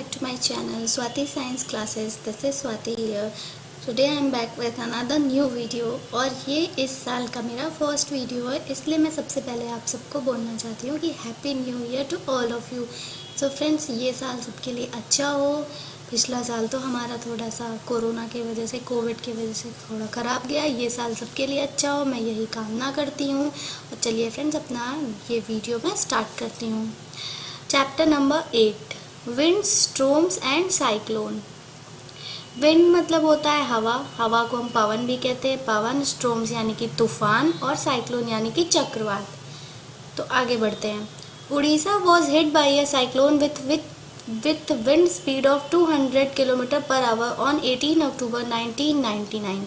back to my channel Swati Science Classes. This is Swati here. Today I am back with another new video और ये इस साल का मेरा first video है, इसलिए मैं सबसे पहले आप सबको बोलना चाहती हूँ कि happy new year to all of you. So friends, ये साल सबके लिए अच्छा हो। पिछला साल तो हमारा थोड़ा सा कोरोना की वजह से, कोविड की वजह से थोड़ा ख़राब गया। ये साल सबके लिए अच्छा हो, मैं यही कामना करती हूँ। और चलिए फ्रेंड्स, अपना ये वीडियो मैं स्टार्ट करती हूँ। Chapter number 8, wind, storms and cyclone. Wind मतलब होता है हवा, हवा को हम पवन भी कहते हैं, पवन। स्ट्रोम्स यानी कि तूफान, और साइक्लोन यानी कि चक्रवात। तो आगे बढ़ते हैं। Orissa was hit by a cyclone with wind speed of 200 km/h on 18 अक्टूबर 1999।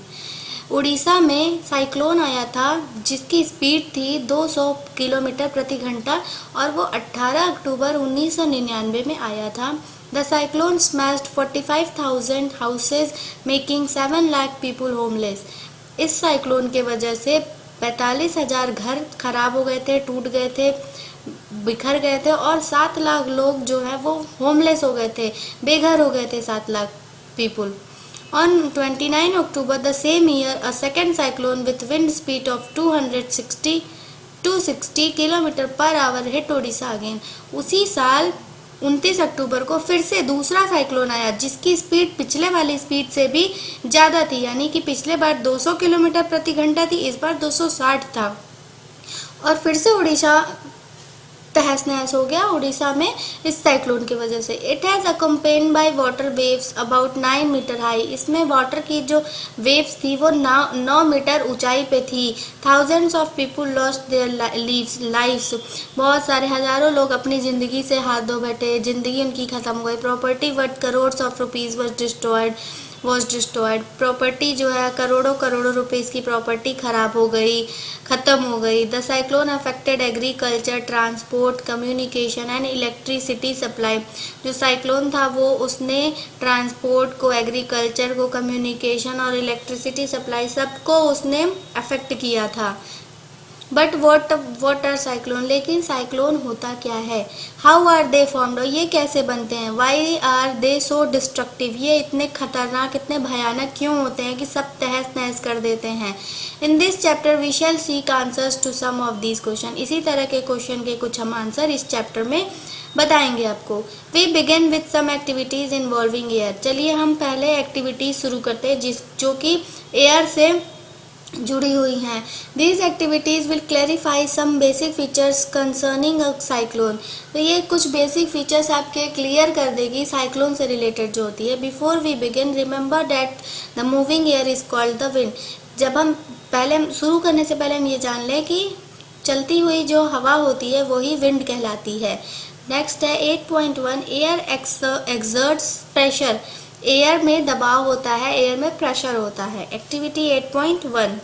उड़ीसा में साइक्लोन आया था जिसकी स्पीड थी 200 किलोमीटर प्रति घंटा, और वो 18 अक्टूबर 1999 में आया था। The cyclone smashed 45,000 houses making 7 lakh people homeless. इस साइक्लोन के वजह से 45,000 घर खराब हो गए थे, टूट गए थे, बिखर गए थे, और 7 लाख लोग जो है वो होमलेस हो गए थे, बेघर हो गए थे 7 lakh people. On 29 October the same year, a second cyclone with wind speed of 260 km/h hit Odisha again। उसी साल 29 अक्टूबर को फिर से दूसरा साइक्लोन आया जिसकी स्पीड पिछले वाली स्पीड से भी ज़्यादा थी, यानी कि पिछले बार 200 किलोमीटर प्रति घंटा थी, इस बार 260 था। और फिर से उड़ीसा तहस नहस हो गया उड़ीसा में इस साइक्लोन की वजह से। It has accompanied by water waves about 9 metre high. इसमें वाटर की जो वेव्स थी वो 9 मीटर ऊंचाई पे थी। Thousands of people lost their lives. बहुत सारे हज़ारों लोग अपनी ज़िंदगी से हाथ धो बैठे, ज़िंदगी उनकी ख़त्म हो गई। Property worth crores of rupees was destroyed. Property जो है करोड़ों करोड़ों रुपीज़ की प्रॉपर्टी ख़राब हो गई, ख़त्म हो गई। The cyclone affected agriculture, transport, communication and electricity supply. जो साइक्लोन था वो उसने ट्रांसपोर्ट को, एग्रीकल्चर को, कम्युनिकेशन और इलेक्ट्रिसिटी सप्लाई सबको उसने अफेक्ट किया था। बट वॉट आर साइक्लोन, लेकिन साइक्लोन होता क्या है? हाउ आर दे फॉर्म्ड, ये कैसे बनते हैं? Why are they so destructive, ये इतने खतरनाक, इतने भयानक क्यों होते हैं कि सब तहस नहस कर देते हैं? In this chapter we shall seek answers to some of these question. इसी तरह के क्वेश्चन के कुछ हम आंसर इस चैप्टर में बताएंगे आपको। We begin with some activities involving air. चलिए हम पहले एक्टिविटीज़ शुरू करते हैं जो कि एयर से जुड़ी हुई हैं। These activities will clarify some basic features concerning a cyclone। तो ये कुछ बेसिक फीचर्स आपके क्लियर कर देगी साइक्लोन से रिलेटेड जो होती है। Before we begin, remember that the moving air is called the wind। जब हम पहले शुरू करने से पहले हम ये जान लें कि चलती हुई जो हवा होती है वही विंड कहलाती है। नेक्स्ट है 8.1, एयर एक्सर्ट्स प्रेशर। एयर में दबाव होता है, एयर में प्रेशर होता है। Activity 8.1,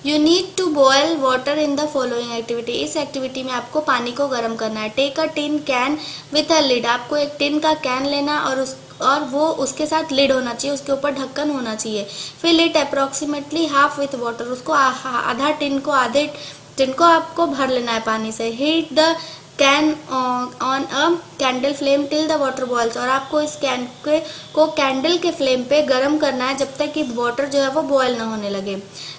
you need to boil water in the following activity. इस एक्टिविटी में आपको पानी को गर्म करना है। Take a tin can with a lid. आपको एक टिन का कैन लेना और वो उसके साथ लिड होना चाहिए, उसके ऊपर ढक्कन होना चाहिए। Fill it approximately half with water. उसको आधे टिन को आपको भर लेना है पानी से। Heat the can on a candle flame till the water boils. और आपको इस कैन को कैंडल के फ्लेम पे गर्म करना है जब तक कि वाटर जो है वो बॉयल ना होने लगे।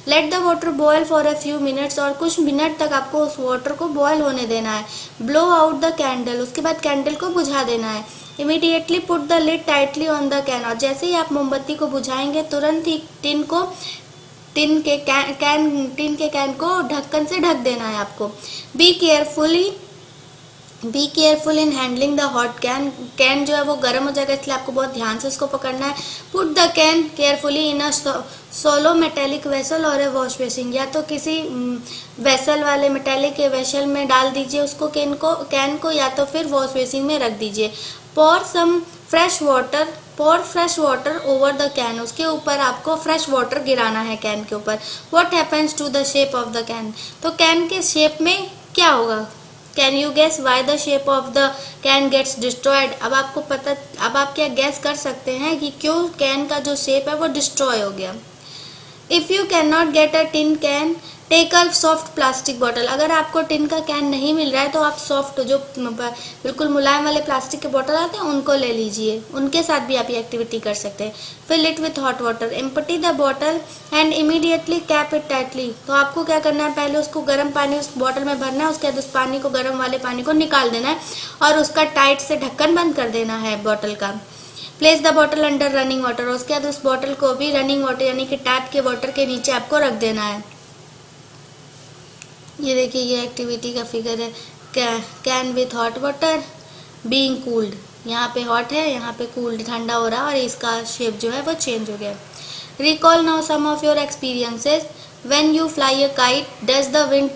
Let the water boil for a few minutes. और कुछ मिनट तक आपको उस वाटर को बॉयल होने देना है। Blow out the candle. उसके बाद कैंडल को बुझा देना है। Immediately put the lid tightly on the can. और जैसे ही आप मोमबत्ती को बुझाएंगे तुरंत ही टिन के कैन को ढक्कन से ढक देना है आपको। Be careful in handling the hot can जो है वो गर्म हो जाएगा, इसलिए आपको बहुत ध्यान से उसको पकड़ना है। Put the can carefully in a solo metallic vessel और ए वॉश बेसिन। या तो किसी वेसल वाले मेटेलिक के वेसल में डाल दीजिए उसको, कैन को, या तो फिर वॉश बेसिन में रख दीजिए। Pour fresh water over the can. उसके ऊपर आपको फ्रेश वाटर गिराना है कैन के ऊपर। What happens to the shape of the can. तो कैन के शेप में क्या होगा? Can you guess why the shape of the can gets destroyed. अब आप क्या गेस कर सकते हैं कि क्यों कैन का जो शेप है वो डिस्ट्रॉय हो गया? If you can not get a tin can take a soft plastic bottle. अगर आपको टिन का कैन नहीं मिल रहा है तो आप सॉफ्ट जो बिल्कुल मुलायम वाले प्लास्टिक के बॉटल आते हैं उनको ले लीजिए, उनके साथ भी आप ये एक्टिविटी कर सकते हैं। Fill it with hot water, empty the bottle and immediately cap it tightly. तो आपको क्या करना है, पहले उसको गर्म पानी उस बॉटल में भरना है, उसके बाद उस पानी को, गर्म वाले पानी को निकाल देना है और उसका टाइट से ढक्कन बंद कर देना है बॉटल का। Place the bottle under running water, उसके बाद उस बॉटल को भी रनिंग वाटर यानी कि टैप के वाटर के नीचे आपको रख देना है। ये देखिए ये एक्टिविटी का फिगर है, can with hot water being cooled. यहाँ पे हॉट है, यहाँ पे कूल्ड ठंडा हो रहा है और इसका शेप जो है वो चेंज हो गया। Recall now some of your experiences when you fly a kite, does the wind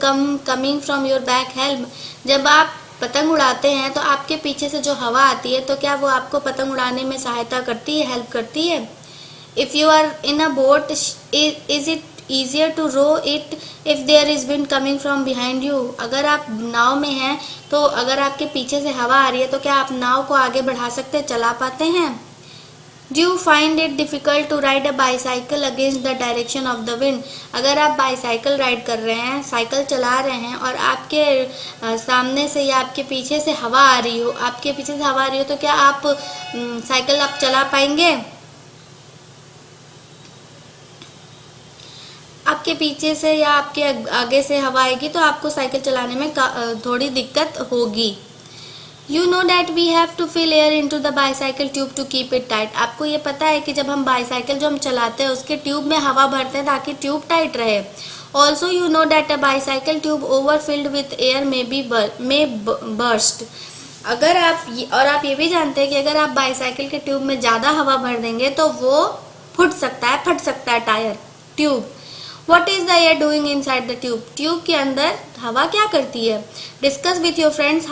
coming from your back help. जब आप पतंग उड़ाते हैं तो आपके पीछे से जो हवा आती है तो क्या वो आपको पतंग उड़ाने में सहायता करती है, हेल्प करती है? If you are in a boat, is it easier to row it if there is wind coming from behind you। अगर आप नाव में हैं तो अगर आपके पीछे से हवा आ रही है तो क्या आप नाव को आगे बढ़ा सकते, चला पाते हैं? Do you find it difficult to ride a bicycle against the direction of the wind? अगर आप बाईसाइकिल राइड कर रहे हैं, साइकिल चला रहे हैं और आपके सामने से या आपके पीछे से हवा आ रही हो, आपके पीछे से हवा आ रही हो तो क्या आप साइकिल आप चला पाएंगे? आपके पीछे से या आपके आगे से हवा आएगी तो आपको साइकिल चलाने में थोड़ी दिक्कत होगी। You know that we have to fill air into the bicycle tube to keep it tight. आपको ये पता है कि जब हम बाईसाइकिल जो हम चलाते हैं उसके ट्यूब में हवा भरते हैं ताकि ट्यूब टाइट रहे। Also you know that a bicycle tube over filled with air may burst. अगर आप ये भी जानते हैं कि अगर आप बाईसाइकिल के ट्यूब में ज़्यादा हवा भर देंगे तो वो फट सकता है tyre, tube. What is the air doing inside the tube? Tube के अंदर हवा क्या करती है? Discuss with your friends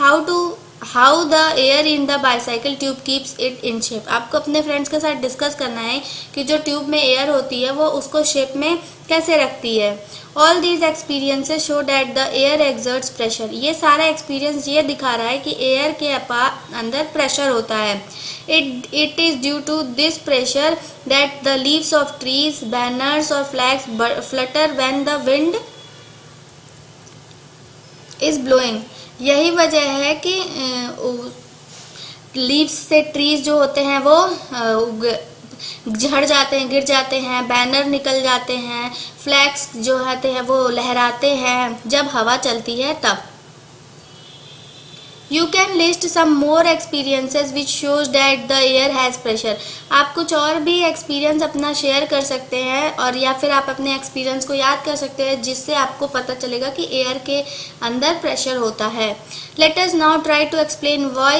how the air in the bicycle tube keeps it in shape। आपको अपने फ्रेंड्स के साथ डिस्कस करना है कि जो ट्यूब में एयर होती है वो उसको शेप में कैसे रखती है। All these experiences show that the air exerts pressure। ये सारा एक्सपीरियंस ये दिखा रहा है कि एयर के अंदर प्रेशर होता है। It is due to this pressure that the leaves of trees, banners or flags flutter when the wind is blowing। यही वजह है कि लीव्स से ट्रीज जो होते हैं वो झड़ जाते हैं, गिर जाते हैं, बैनर निकल जाते हैं, फ्लैग्स जो होते हैं वो लहराते हैं जब हवा चलती है तब। You can list some more experiences which shows that the air has pressure। आप कुछ और भी एक्सपीरियंस अपना शेयर कर सकते हैं और या फिर आप अपने एक्सपीरियंस को याद कर सकते हैं जिससे आपको पता चलेगा कि एयर के अंदर प्रेशर होता है। Let us now try to explain why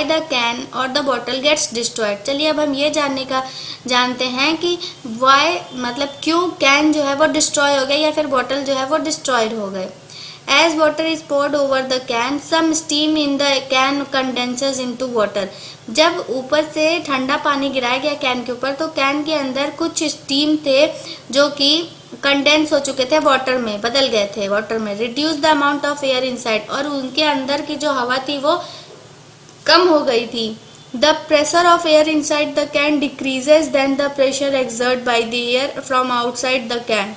the can or the bottle gets destroyed। चलिए अब हम ये जानते हैं कि why मतलब क्यों कैन जो है वो डिस्ट्रॉय हो गया या फिर बॉटल जो है वो डिस्ट्रॉयड हो गए। As water is poured over the can, some steam in the can condenses into water। जब ऊपर से ठंडा पानी गिराया गया कैन के ऊपर तो कैन के अंदर कुछ स्टीम थे जो कि कंडेंस हो चुके थे, वाटर में बदल गए थे, वाटर में। Reduce the amount of air inside, और उनके अंदर की जो हवा थी वो कम हो गई थी। The pressure of air inside the can decreases then the pressure exert by the air from outside the can.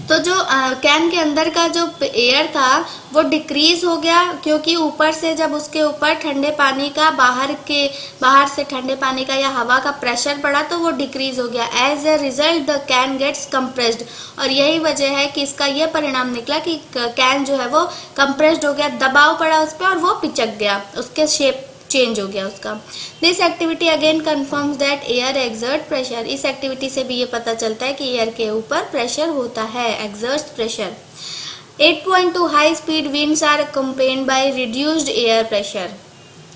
तो जो कैन के अंदर का जो एयर था वो डिक्रीज हो गया क्योंकि ऊपर से जब उसके ऊपर ठंडे पानी का बाहर से ठंडे पानी का या हवा का प्रेशर पड़ा तो वो डिक्रीज हो गया। As a result the can gets compressed, और यही वजह है कि इसका ये परिणाम निकला कि कैन जो है वो कंप्रेस्ड हो गया, दबाव पड़ा उस पर और वो पिचक गया, उसके शेप चेंज हो गया उसका। This activity again confirms that air exert pressure. इस एक्टिविटी से भी ये पता चलता है कि एयर के ऊपर प्रेशर होता है, exerts pressure. 8.2 high speed winds are accompanied by reduced air pressure.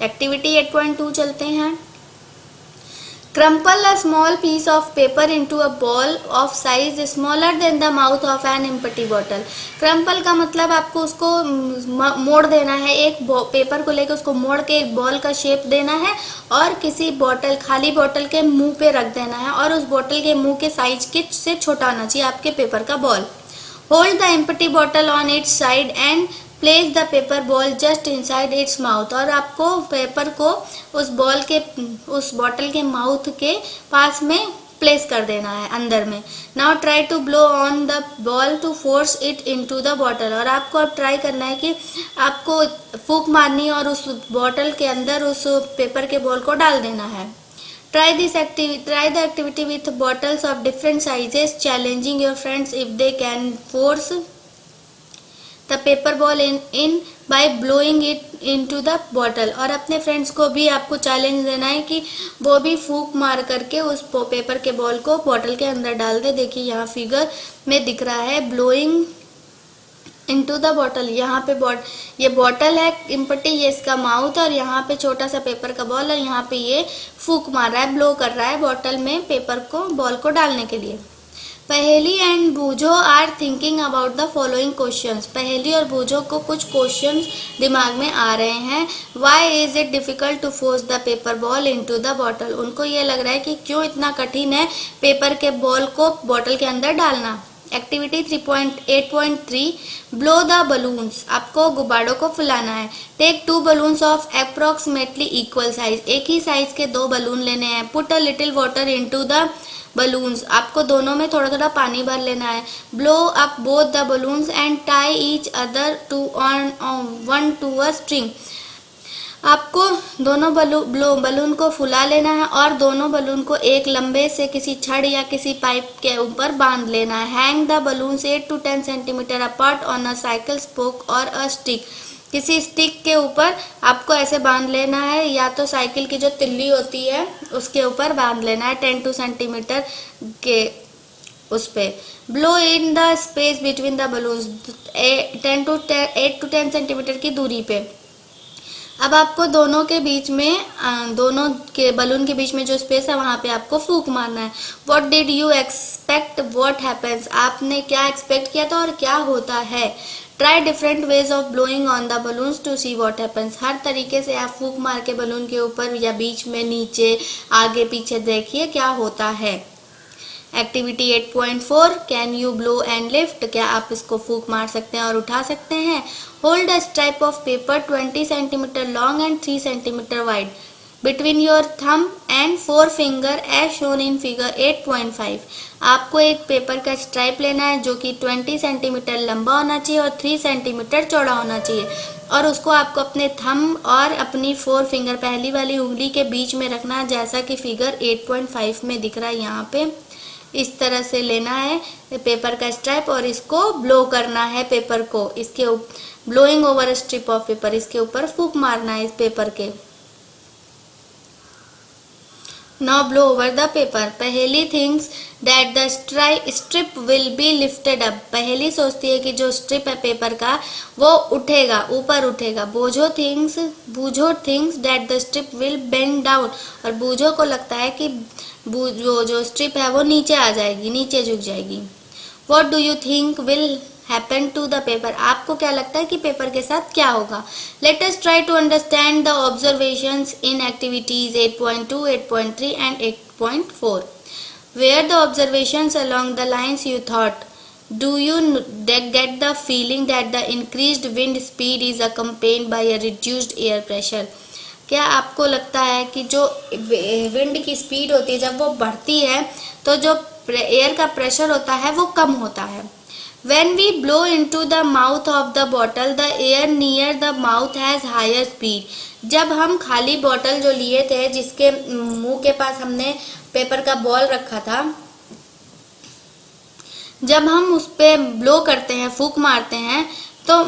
Activity 8.2 चलते हैं। Crumple a small piece of paper into a ball of size smaller than the mouth of an empty bottle। Crumple का मतलब आपको उसको मोड़ देना है, एक पेपर को लेकर उसको मोड़ के एक बॉल का शेप देना है और किसी खाली बोतल के मुंह पे रख देना है और उस बोतल के मुंह के साइज के से छोटा होना चाहिए आपके पेपर का ball. Hold the empty bottle on it's side and place the paper ball just inside its mouth. और आपको पेपर को उस बॉटल के माउथ के पास में प्लेस कर देना है अंदर में। Now try to blow on the ball to force it into the bottle. और आपको अब ट्राई करना है कि आपको फूंक मारनी है और उस बॉटल के अंदर उस पेपर के बॉल को डाल देना है। Try the activity with bottles of different sizes, challenging your friends if they can force the paper ball in by blowing it into the bottle। और अपने फ्रेंड्स को भी आपको चैलेंज देना है कि वो भी फूंक मार करके उस पेपर के बॉल को बॉटल के अंदर डाल दे। देखिए यहाँ फिगर में दिख रहा है ब्लोइंग इनटू द बॉटल। यहाँ पे ये बॉटल है इम्पटी, ये इसका माउथ है और यहाँ पे छोटा सा पेपर का बॉल और यहाँ पे ये फूंक मार रहा है, ब्लो कर रहा है बॉटल में पेपर को बॉल को डालने के लिए। Paheli and Boojho are thinking about the following questions. Paheli और बूझो को कुछ क्वेश्चंस दिमाग में आ रहे हैं। Why is it difficult to force the paper ball into the bottle. उनको ये लग रहा है कि क्यों इतना कठिन है पेपर के बॉल को बॉटल के अंदर डालना। Activity 3.8.3 blow the balloons. आपको गुब्बारों को फुलाना है। Take 2 balloons of approximately equal size. एक ही साइज के 2 बलून लेने हैं। Put a little water into the balloons. आपको दोनों में थोड़ा थोड़ा पानी भर लेना है। Blow up both the balloons and tie each other to on one to a string. आपको दोनों बलून को फुला लेना है और दोनों बलून को एक लंबे से किसी छड़ या किसी पाइप के ऊपर बांध लेना है। Hang the balloons 8 to 10 centimetre apart on a cycle spoke और अ स्टिक। किसी स्टिक के ऊपर आपको ऐसे बांध लेना है या तो साइकिल की जो तिल्ली होती है उसके ऊपर बांध लेना है 10 to सेंटीमीटर के उस पे। Blow in the space between the balloons 8 to 10 centimetre की दूरी पे। अब आपको दोनों के बीच में दोनों के बलून के बीच में जो स्पेस है वहाँ पे आपको फूंक मारना है। What did you expect what happens. आपने क्या एक्सपेक्ट किया था और क्या होता है। Try different ways of blowing on the balloons to see what happens. हर तरीके से आप फूंक मार के बलून के ऊपर या बीच में, नीचे, आगे पीछे देखिए क्या होता है। Activity 8.4 can you blow and lift. क्या आप इसको फूंक मार सकते हैं और उठा सकते हैं। Hold a stripe of paper 20 centimetre long and 3 centimetre wide between your thumb and 4 finger as shown in figure 8.5। आपको एक पेपर का स्ट्राइप लेना है जो कि 20 सेंटीमीटर लंबा होना चाहिए और 3 सेंटीमीटर चौड़ा होना चाहिए और उसको आपको अपने थंब और अपनी 4 फिंगर पहली वाली उंगली के बीच में रखना है, जैसा कि फिगर 8.5 में दिख रहा है। यहाँ पे इस तरह से लेना है पेपर का स्ट्राइप और इसको ब्लो करना है पेपर को। इसके blowing over strip of paper, इसके ऊपर फूंक मारना है इस पेपर के। Now blow over the paper. Paheli thinks that the strip will be lifted up. Paheli सोचती है कि जो स्ट्रिप है पेपर का वो उठेगा, ऊपर उठेगा। Boojho thinks that the strip will bend down. और बूझो को लगता है कि जो स्ट्रिप है वो नीचे आ जाएगी, नीचे झुक जाएगी। What do you think will happen to the paper. आपको क्या लगता है कि पेपर के साथ क्या होगा। Let us try to understand the observations in activities 8.2, 8.3 and 8.4। Were the observations along the lines you thought. Do you get the feeling that the increased wind speed is accompanied by a reduced air pressure. क्या आपको लगता है कि जो wind की speed होती है जब वो बढ़ती है तो जो एयर का प्रेशर होता है वो कम होता है। When we blow into the mouth of the bottle, the air near the mouth has higher speed। जब हम खाली बॉटल जो लिए थे जिसके मुंह के पास हमने पेपर का बॉल रखा था, जब हम उस पे ब्लो करते हैं, फूंक मारते हैं, तो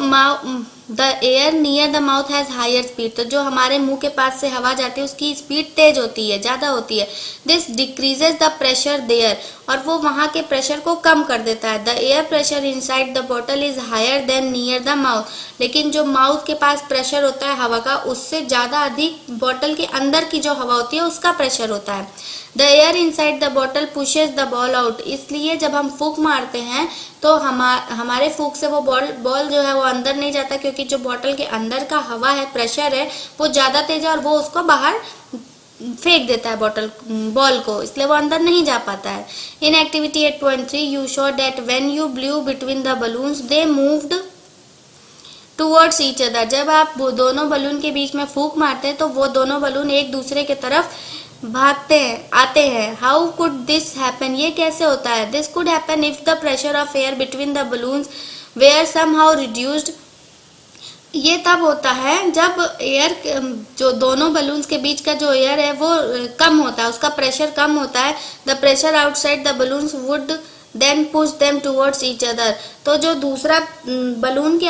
the air near the mouth has higher speed. तो जो हमारे मुंह के पास से हवा जाती है उसकी स्पीड तेज होती है, ज़्यादा होती है। This decreases the pressure there. और वो वहाँ के प्रेशर को कम कर देता है। The air pressure inside the bottle is higher than near the mouth. लेकिन जो माउथ के पास प्रेशर होता है हवा का, उससे ज़्यादा अधिक बॉटल के अंदर की जो हवा होती है उसका प्रेशर होता है। The air inside the bottle pushes the ball out. इसलिए जब हम फूंक मारते हैं तो हमारे फूंक से वो बॉल जो है वो अंदर नहीं जाता, क्योंकि जो बॉटल के अंदर का हवा है, प्रेशर है, वो ज़्यादा तेज है और वो उसको बाहर फेंक देता है बॉल को, इसलिए वो अंदर नहीं जा पाता है। In activity 8.3 you show that when you blue between the balloons they moved towards each other. जब आप दोनों बलून के बीच में फूंक मारते हैं तो वो दोनों बलून एक दूसरे के तरफ भागते हैं, आते हैं। हाउ कुड दिस हैपन, ये कैसे होता है? This could happen if the pressure of air between the balloons were somehow reduced. ये तब होता है जब एयर, जो दोनों बलून्स के बीच का जो एयर है वो कम होता है, उसका प्रेशर कम होता है। The pressure outside the balloons would then push them towards each other. तो जो दूसरा बलून के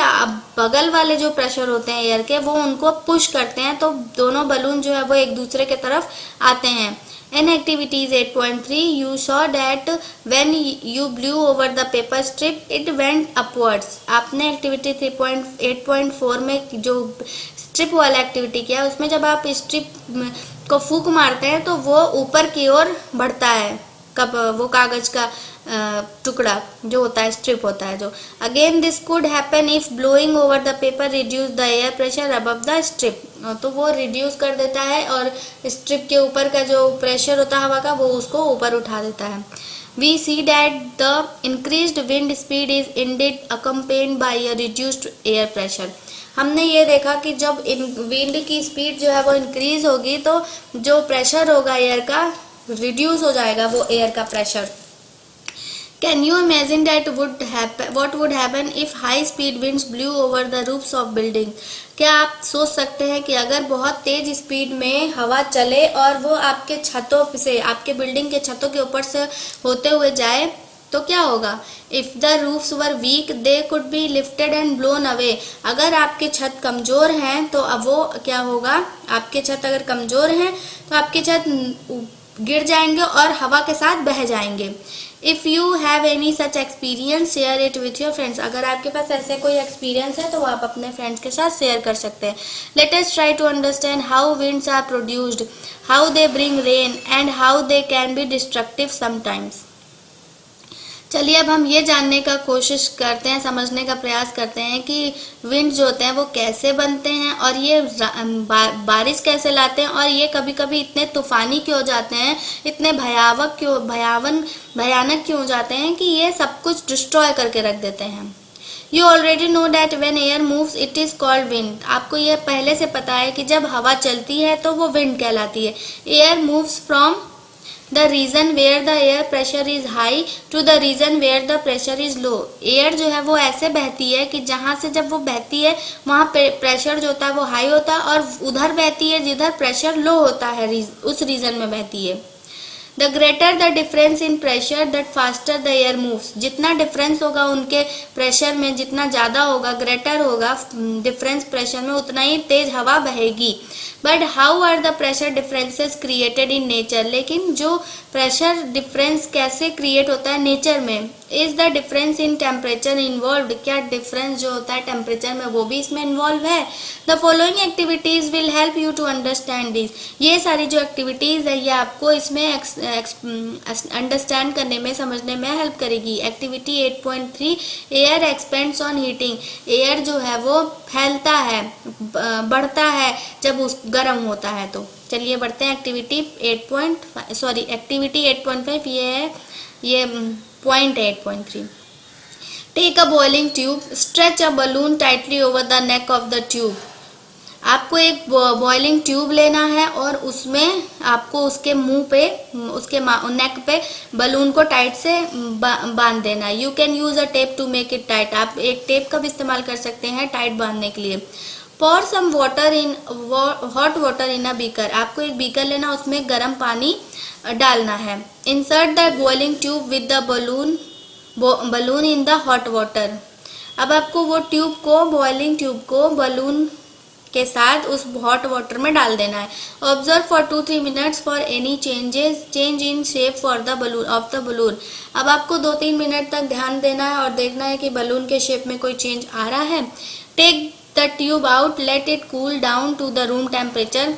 बगल वाले जो प्रेशर होते हैं एयर के, वो उनको पुश करते हैं, तो दोनों बलून जो है वो एक दूसरे के तरफ आते हैं। In activities 8.3, you saw that when you blew over the paper strip, it went upwards. आपने एक्टिविटी 8.4 में जो स्ट्रिप वाला एक्टिविटी किया, उसमें जब आप स्ट्रिप को फूंक मारते हैं तो वो ऊपर की ओर बढ़ता है। कब वो कागज का टुकड़ा जो होता है, स्ट्रिप होता है जो। Again this could happen if blowing over the paper reduce the air pressure above the strip. तो वो रिड्यूस कर देता है और स्ट्रिप के ऊपर का जो प्रेशर होता है हवा का, वो उसको ऊपर उठा देता है। We see that the increased wind speed is indeed accompanied by a reduced air pressure. हमने ये देखा कि जब विंड की स्पीड जो है वो इंक्रीज होगी तो जो प्रेशर होगा एयर का रिड्यूस हो जाएगा, वो एयर का pressure. Can you imagine that would happen? What would happen if high speed winds blew over the roofs of building? क्या आप सोच सकते हैं कि अगर बहुत तेज स्पीड में हवा चले और वो आपके छतों से, आपके बिल्डिंग के छतों के ऊपर से होते हुए जाए तो क्या होगा? If the roofs were weak they could be lifted and blown away. अगर आपके छत कमजोर हैं तो अब वो क्या होगा? आपके छत अगर कमजोर हैं तो आपके छत गिर जाएंगे और हवा के साथ बह जाएंगे। If you have any such experience share it with your friends. अगर आपके पास ऐसे कोई एक्सपीरियंस है तो आप अपने फ्रेंड्स के साथ शेयर कर सकते हैं। Let us try to understand how winds are produced, how they bring rain and how they can be destructive sometimes. चलिए अब हम ये जानने का कोशिश करते हैं, समझने का प्रयास करते हैं कि विंड जो होते हैं वो कैसे बनते हैं और ये बारिश कैसे लाते हैं और ये कभी कभी इतने तूफानी क्यों हो जाते हैं, इतने भयानक क्यों हो जाते हैं कि ये सब कुछ डिस्ट्रॉय करके रख देते हैं। You already know that when air moves it is called wind. आपको ये पहले से पता है कि जब हवा चलती है तो वो विंड कहलाती है। Air moves from the region where the air pressure is high to the region where the pressure is low. Air जो है वो ऐसे बहती है कि जहाँ से जब वो बहती है वहाँ पे प्रेशर जो होता है वो हाई होता है और उधर बहती है जिधर प्रेशर लो होता है, उस रीजन में बहती है। The greater the difference in pressure that faster the air moves. जितना डिफरेंस होगा उनके प्रेशर में, जितना ज़्यादा होगा, ग्रेटर होगा डिफरेंस प्रेशर में, उतना ही तेज हवा बहेगी। But how are the pressure differences created in nature. लेकिन जो प्रेशर डिफरेंस कैसे क्रिएट होता है नेचर में? Is the difference in temperature involve. क्या डिफरेंस जो होता है टेम्परेचर में वो भी इसमें इन्वॉल्व है? The following activities will help you to understand this. ये सारी जो एक्टिविटीज है ये आपको इसमें अंडरस्टैंड करने में, समझने में हेल्प करेगी। Activity 8.3 air expands on heating. Air जो है वो फैलता है, बढ़ता है जब उस गर्म होता है। तो चलिए बढ़ते हैं एक्टिविटी 8.5। ये पॉइंट है 8.3। Take a boiling tube, stretch a balloon tightly over the neck of the tube. आपको एक बॉइलिंग ट्यूब लेना है और उसमें आपको उसके मुंह पे, उसके नेक पे बलून को टाइट से बांध देना है। You can use a tape to make it tight. आप एक टेप का भी इस्तेमाल कर सकते हैं टाइट बांधने के लिए। pour some water in hot water in a beaker। आपको एक बीकर लेना, उसमें गर्म पानी डालना है। insert the boiling tube with the balloon in the hot water। अब आपको वो ट्यूब को, बॉइलिंग ट्यूब को बलून के साथ उस हॉट वाटर में डाल देना है। Observe for 2-3 minutes for any change in shape for the balloon of the balloon. अब आपको 2-3 मिनट तक ध्यान देना है और देखना है कि बलून के शेप में कोई चेंज आ रहा है। Take the tube out, let it cool down to the room temperature.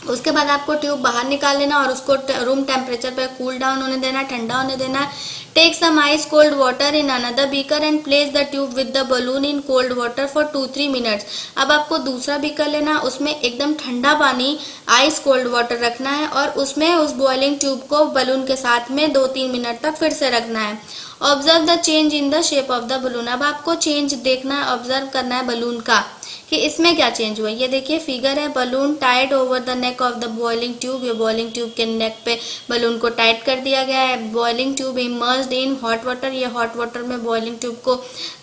उसके बाद आपको ट्यूब बाहर निकाल लेना और उसको रूम टेम्परेचर पर कूल डाउन होने देना, ठंडा होने देना। Take some ice cold water in another beaker and place the tube with the balloon in cold water for 2-3 minutes. अब आपको दूसरा बीकर लेना, उसमें एकदम ठंडा पानी, आइस कोल्ड वाटर रखना है और उसमें उस बॉइलिंग ट्यूब को बलून के साथ में 2-3 मिनट तक फिर से रखना है। Observe the change in the shape of the balloon. अब आपको चेंज देखना है, ऑब्जर्व करना है बलून का कि इसमें क्या चेंज हुआ। ये देखिए फिगर है, balloon tied over the neck of the boiling tube. ये बॉइलिंग ट्यूब के नेक पे बलून को टाइट कर दिया गया है। Boiling tube immersed in hot water, ये हॉट वाटर में बॉइलिंग ट्यूब को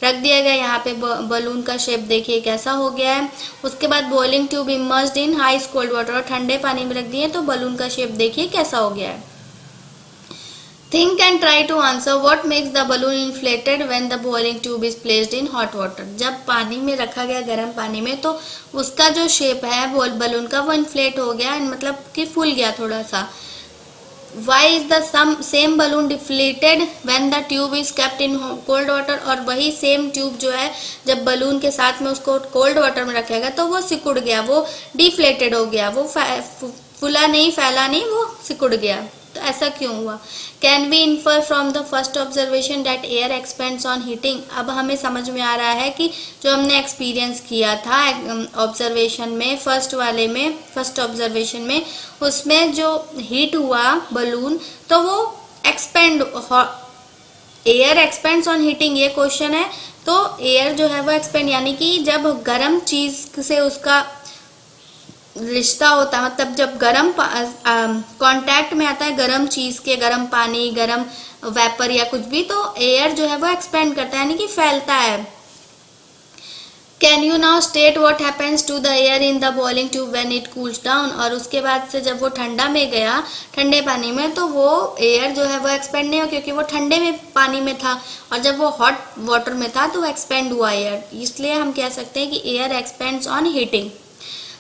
रख दिया गया। यहाँ पे बलून का शेप देखिए कैसा हो गया है। उसके बाद boiling tube immersed in ice cold water, और ठंडे पानी में रख दिए तो बलून का शेप देखिए कैसा हो गया है। Think and try to answer what makes the balloon inflated when the boiling tube is placed in hot water। जब पानी में रखा गया गर्म पानी में तो उसका जो शेप है बलून का वो इन्फ्लेट हो गया, मतलब कि फूल गया थोड़ा सा। Why is the same balloon deflated when the tube is kept in cold water। और वही सेम ट्यूब जो है जब बलून के साथ में उसको कोल्ड वाटर में रखेगा तो वो सिकुड़ गया, वो डिफ्लेटेड हो गया, वो फूला नहीं, फैला नहीं, वो सिकुड़ गया। तो ऐसा क्यों हुआ। Can we infer from the first observation that air expands on heating. अब हमें समझ में आ रहा है कि जो हमने एक्सपीरियंस किया था ऑब्जर्वेशन में, फर्स्ट ऑब्जर्वेशन में, उसमें जो हीट हुआ बलून तो वो एयर एक्सपेंड्स ऑन हीटिंग, ये क्वेश्चन है। तो एयर जो है वो एक्सपेंड यानी कि जब गर्म चीज से उसका रिश्ता होता है, मतलब जब गर्म कांटेक्ट में आता है गर्म चीज के, गर्म पानी, गर्म वेपर या कुछ भी, तो एयर जो है वो एक्सपेंड करता है यानी कि फैलता है। Can you now state what happens to the air in the boiling tube when it cools down. और उसके बाद से जब वो ठंडा में गया, ठंडे पानी में, तो वो एयर जो है वो एक्सपेंड नहीं हुआ क्योंकि वो ठंडे में पानी में था, और जब वो हॉट वाटर में था तो वो एक्सपेंड हुआ एयर। इसलिए हम कह सकते हैं कि air expands on heating.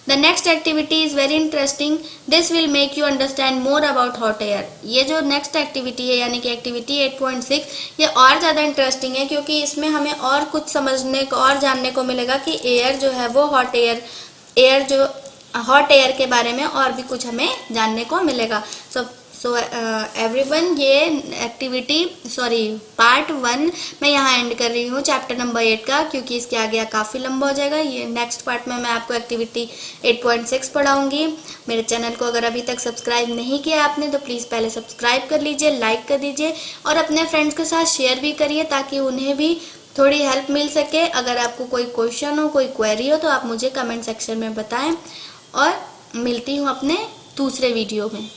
The next activity is very interesting. This will make you understand more about hot air। ये जो next activity है यानी कि activity 8.6, ये और ज़्यादा इंटरेस्टिंग है क्योंकि इसमें हमें और कुछ समझने को और जानने को मिलेगा कि एयर जो है वो हॉट एयर के बारे में और भी कुछ हमें जानने को मिलेगा। सो एवरीवन, ये पार्ट 1 मैं यहाँ एंड कर रही हूँ चैप्टर नंबर 8 का, क्योंकि इसके आगे काफ़ी लंबा हो जाएगा। ये नेक्स्ट पार्ट में मैं आपको एक्टिविटी 8.6 पढ़ाऊँगी। मेरे चैनल को अगर अभी तक सब्सक्राइब नहीं किया आपने तो प्लीज़ पहले सब्सक्राइब कर लीजिए, लाइक कर दीजिए और अपने फ्रेंड्स के साथ शेयर भी करिए ताकि उन्हें भी थोड़ी हेल्प मिल सके। अगर आपको कोई क्वेश्चन हो, कोई क्वेरी हो तो आप मुझे कमेंट सेक्शन में बताएं, और मिलती हूँ अपने दूसरे वीडियो में।